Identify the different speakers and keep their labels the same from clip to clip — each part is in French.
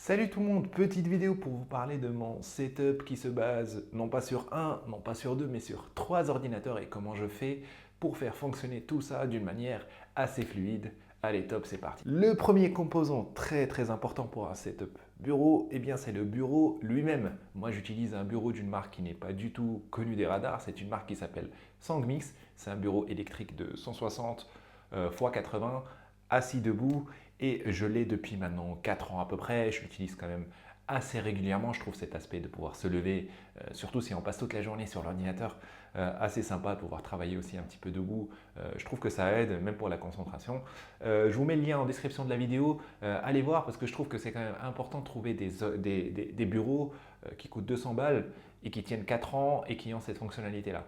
Speaker 1: Salut tout le monde, petite vidéo pour vous parler de mon setup qui se base non pas sur un, non pas sur deux, mais sur trois ordinateurs et comment je fais pour faire fonctionner tout ça d'une manière assez fluide. Allez, top, c'est parti. Le premier composant très important pour un setup bureau, eh bien c'est le bureau lui-même. Moi j'utilise un bureau d'une marque qui n'est pas du tout connue des radars, c'est une marque qui s'appelle Sangmix. C'est un bureau électrique de 160 x 80 assis debout et je l'ai depuis maintenant 4 ans à peu près. Je l'utilise quand même assez régulièrement. Je trouve cet aspect de pouvoir se lever, surtout si on passe toute la journée sur l'ordinateur, assez sympa de pouvoir travailler aussi un petit peu debout. Je trouve que ça aide, même pour la concentration. Je vous mets le lien en description de la vidéo. Allez voir parce que je trouve que c'est quand même important de trouver des bureaux qui coûtent 200 balles et qui tiennent 4 ans et qui ont cette fonctionnalité-là.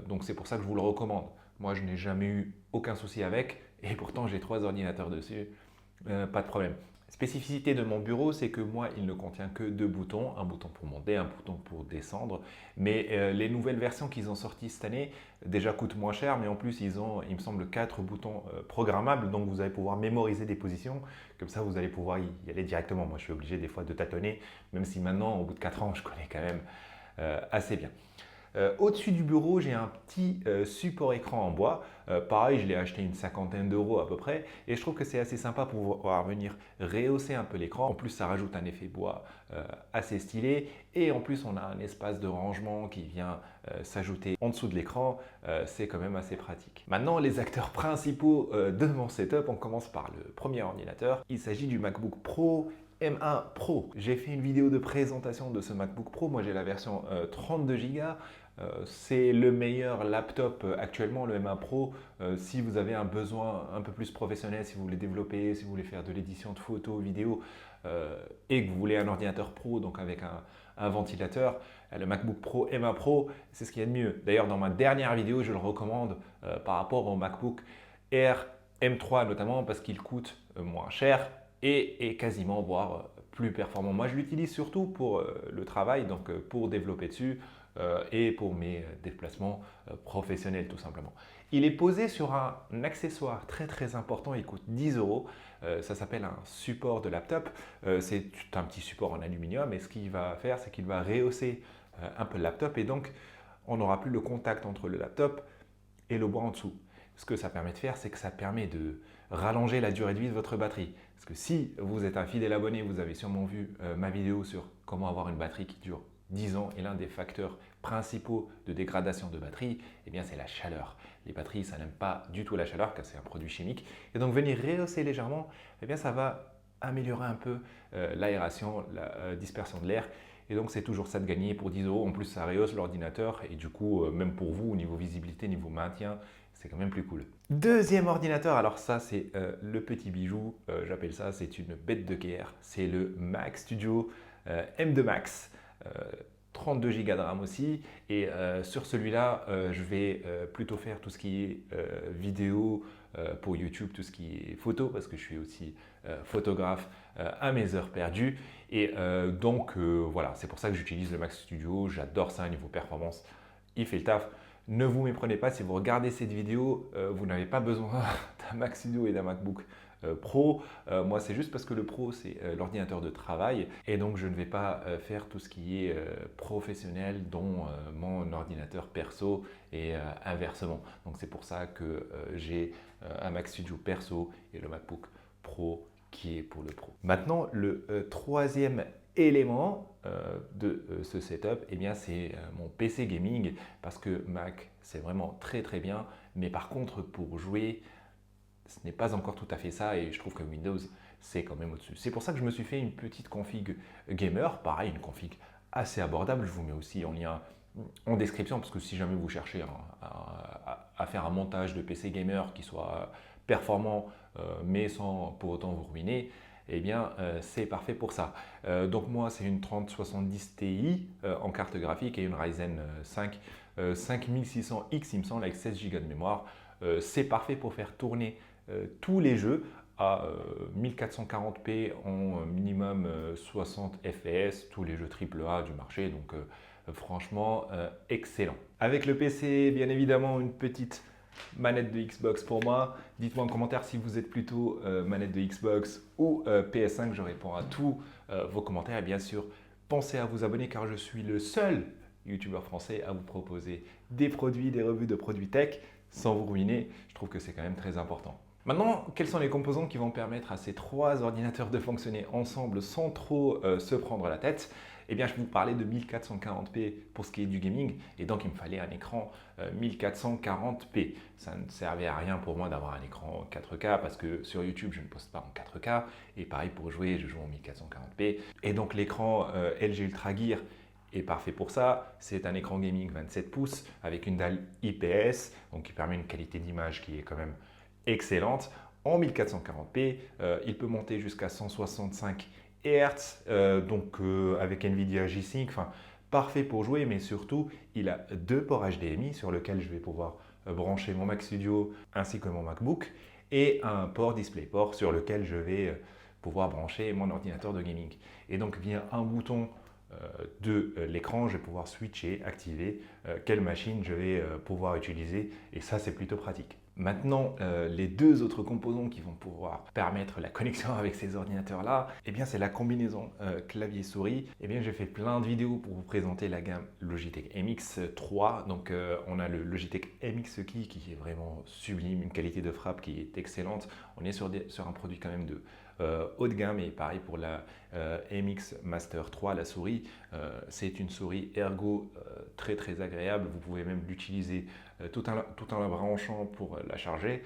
Speaker 1: Donc c'est pour ça que je vous le recommande. Moi, je n'ai jamais eu aucun souci avec et pourtant j'ai 3 ordinateurs dessus. Pas de problème. Spécificité de mon bureau, c'est que moi, il ne contient que 2 boutons, un bouton pour monter, un bouton pour descendre. Mais les nouvelles versions qu'ils ont sorties cette année déjà coûtent moins cher, mais en plus, ils ont, il me semble, 4 boutons programmables, donc vous allez pouvoir mémoriser des positions. Comme ça, vous allez pouvoir y aller directement. Moi, je suis obligé des fois de tâtonner, même si maintenant, au bout de 4 ans, je connais quand même assez bien. Au-dessus du bureau, j'ai un petit support écran en bois. Pareil, je l'ai acheté une cinquantaine d'euros à peu près. Et je trouve que c'est assez sympa pour pouvoir venir rehausser un peu l'écran. En plus, ça rajoute un effet bois assez stylé. Et en plus, on a un espace de rangement qui vient s'ajouter en dessous de l'écran. C'est quand même assez pratique. Maintenant, les acteurs principaux de mon setup, on commence par le premier ordinateur. Il s'agit du MacBook Pro M1 Pro. J'ai fait une vidéo de présentation de ce MacBook Pro. Moi, j'ai la version 32 Go. C'est le meilleur laptop actuellement, le M1 Pro. Si vous avez un besoin un peu plus professionnel, si vous voulez développer, si vous voulez faire de l'édition de photos, vidéos et que vous voulez un ordinateur pro, donc avec un ventilateur, le MacBook Pro M1 Pro, c'est ce qu'il y a de mieux. D'ailleurs, dans ma dernière vidéo, je le recommande par rapport au MacBook Air M3 notamment parce qu'il coûte moins cher et quasiment voire plus performant. Moi, je l'utilise surtout pour le travail, donc pour développer dessus et pour mes déplacements professionnels tout simplement. Il est posé sur un accessoire très important, il coûte 10 euros. Ça s'appelle un support de laptop. C'est un petit support en aluminium et ce qu'il va faire, c'est qu'il va rehausser un peu le laptop et donc on n'aura plus le contact entre le laptop et le bois en dessous. Ce que ça permet de faire, c'est que ça permet de rallonger la durée de vie de votre batterie. Parce que si vous êtes un fidèle abonné, vous avez sûrement vu ma vidéo sur comment avoir une batterie qui dure 10 ans et l'un des facteurs principaux de dégradation de batterie, eh bien c'est la chaleur. Les batteries, ça n'aime pas du tout la chaleur car c'est un produit chimique. Et donc venir rehausser légèrement, eh bien ça va améliorer un peu l'aération, la dispersion de l'air. Et donc c'est toujours ça de gagner pour 10 euros. En plus, ça rehausse l'ordinateur et du coup, même pour vous, au niveau visibilité, niveau maintien, c'est quand même plus cool. Deuxième ordinateur, alors ça c'est le petit bijou, j'appelle ça, c'est une bête de guerre. C'est le Mac Studio M2 Max. 32 Go de RAM aussi et sur celui-là je vais plutôt faire tout ce qui est vidéo pour YouTube, tout ce qui est photo parce que je suis aussi photographe à mes heures perdues et donc voilà, c'est pour ça que j'utilise le Mac Studio, j'adore ça au niveau performance, il fait le taf. Ne vous méprenez pas, si vous regardez cette vidéo, vous n'avez pas besoin d'un Mac Studio et d'un MacBook Pro. Moi, c'est juste parce que le Pro, c'est l'ordinateur de travail et donc je ne vais pas faire tout ce qui est professionnel dont mon ordinateur perso et inversement. Donc c'est pour ça que j'ai un Mac Studio perso et le MacBook Pro qui est pour le Pro. Maintenant, le troisième élément de ce setup, eh bien c'est mon PC gaming parce que Mac c'est vraiment très bien, mais par contre pour jouer ce n'est pas encore tout à fait ça et je trouve que Windows c'est quand même au-dessus. C'est pour ça que je me suis fait une petite config gamer, pareil une config assez abordable, je vous mets aussi en lien en description parce que si jamais vous cherchez à faire un montage de PC gamer qui soit performant mais sans pour autant vous ruiner, eh bien c'est parfait pour ça. Donc moi c'est une 3070 Ti en carte graphique et une Ryzen 5 5600X il me semble avec 16 Go de mémoire. C'est parfait pour faire tourner tous les jeux à 1440p en minimum 60 fps, tous les jeux AAA du marché, donc franchement excellent. Avec le PC, bien évidemment, une petite Manette de Xbox pour moi. Dites-moi en commentaire si vous êtes plutôt manette de Xbox ou PS5. Je réponds à tous vos commentaires. Et bien sûr, pensez à vous abonner car je suis le seul YouTuber français à vous proposer des produits, des revues de produits tech sans vous ruiner. Je trouve que c'est quand même très important. Maintenant, quels sont les composants qui vont permettre à ces trois ordinateurs de fonctionner ensemble sans trop se prendre la tête? Eh bien, je vais vous parler de 1440p pour ce qui est du gaming et donc il me fallait un écran 1440p. Ça ne servait à rien pour moi d'avoir un écran 4K parce que sur YouTube, je ne poste pas en 4K et pareil pour jouer, je joue en 1440p. Et donc l'écran LG Ultra Gear est parfait pour ça. C'est un écran gaming 27 pouces avec une dalle IPS, donc qui permet une qualité d'image qui est quand même excellente. En 1440p, il peut monter jusqu'à 165 Hz, avec NVIDIA G-Sync, enfin, parfait pour jouer, mais surtout, il a deux ports HDMI sur lesquels je vais pouvoir brancher mon Mac Studio ainsi que mon MacBook et un port DisplayPort sur lequel je vais pouvoir brancher mon ordinateur de gaming. Et donc, via un bouton de l'écran, je vais pouvoir switcher, activer quelle machine je vais pouvoir utiliser et ça, c'est plutôt pratique. Maintenant, les deux autres composants qui vont pouvoir permettre la connexion avec ces ordinateurs-là, eh bien, c'est la combinaison clavier-souris. Eh bien, j'ai fait plein de vidéos pour vous présenter la gamme Logitech MX3. Donc, on a le Logitech MX Key qui est vraiment sublime, une qualité de frappe qui est excellente. On est sur un produit quand même de haut de gamme et pareil pour la MX Master 3, la souris. C'est une souris ergo très très agréable. Vous pouvez même l'utiliser tout en la branchant pour la charger,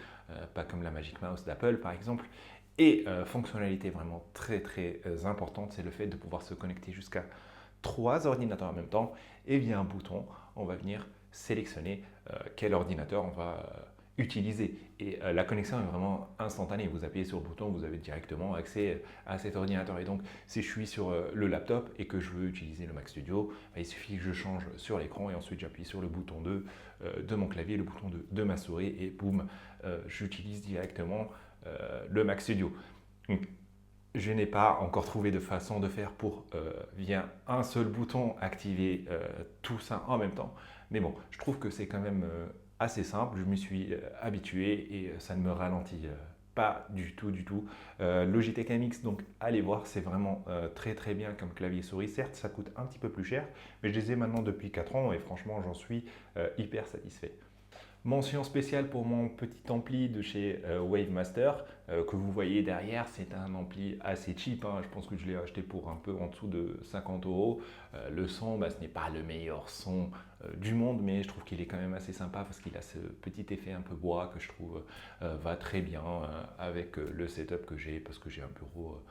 Speaker 1: pas comme la Magic Mouse d'Apple par exemple. Et fonctionnalité vraiment très très importante, c'est le fait de pouvoir se connecter jusqu'à 3 ordinateurs en même temps et via un bouton, on va venir sélectionner quel ordinateur on va utiliser. Et la connexion est vraiment instantanée. Vous appuyez sur le bouton, vous avez directement accès à cet ordinateur. Et donc, si je suis sur le laptop et que je veux utiliser le Mac Studio, il suffit que je change sur l'écran et ensuite j'appuie sur le bouton de mon clavier, le bouton de ma souris et boum, j'utilise directement le Mac Studio. Donc, je n'ai pas encore trouvé de façon de faire pour, via un seul bouton, activer tout ça en même temps. Mais bon, je trouve que c'est quand même assez simple. Je m'y suis habitué et ça ne me ralentit pas du tout, du tout. Logitech MX, donc allez voir, c'est vraiment très très bien comme clavier souris. Certes, ça coûte un petit peu plus cher, mais je les ai maintenant depuis 4 ans et franchement, j'en suis hyper satisfait. Mention spéciale pour mon petit ampli de chez Wavemaster que vous voyez derrière. C'est un ampli assez cheap, hein. Je pense que je l'ai acheté pour un peu en dessous de 50 euros. Le son, ce n'est pas le meilleur son du monde, mais je trouve qu'il est quand même assez sympa parce qu'il a ce petit effet un peu bois que je trouve va très bien avec le setup que j'ai parce que j'ai un bureau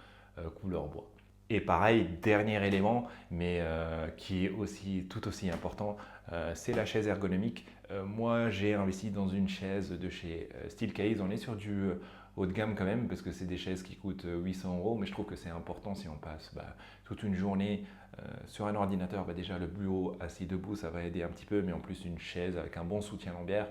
Speaker 1: couleur bois. Et pareil, dernier élément, mais qui est aussi tout aussi important, c'est la chaise ergonomique. Moi, j'ai investi dans une chaise de chez Steelcase. On est sur du haut de gamme quand même, parce que c'est des chaises qui coûtent 800 euros, mais je trouve que c'est important si on passe toute une journée sur un ordinateur. Déjà, le bureau assis debout, ça va aider un petit peu, mais en plus, une chaise avec un bon soutien lombaire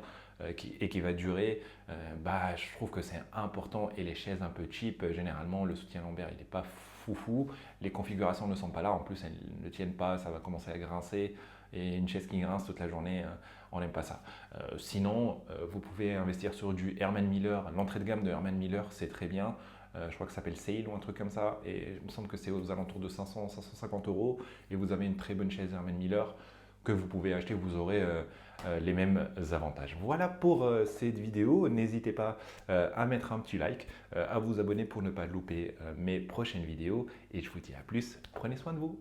Speaker 1: et qui va durer, je trouve que c'est important. Et les chaises un peu cheap, généralement, le soutien lombaire, il n'est pas foufou. Les configurations ne sont pas là. En plus, elles ne tiennent pas, ça va commencer à grincer. Et une chaise qui grince toute la journée, on n'aime pas ça. Sinon, vous pouvez investir sur du Herman Miller. L'entrée de gamme de Herman Miller, c'est très bien. Je crois que ça s'appelle Sale ou un truc comme ça. Et il me semble que c'est aux alentours de 500-550 euros. Et vous avez une très bonne chaise Herman Miller que vous pouvez acheter. Vous aurez les mêmes avantages. Voilà pour cette vidéo. N'hésitez pas à mettre un petit like, à vous abonner pour ne pas louper mes prochaines vidéos. Et je vous dis à plus. Prenez soin de vous.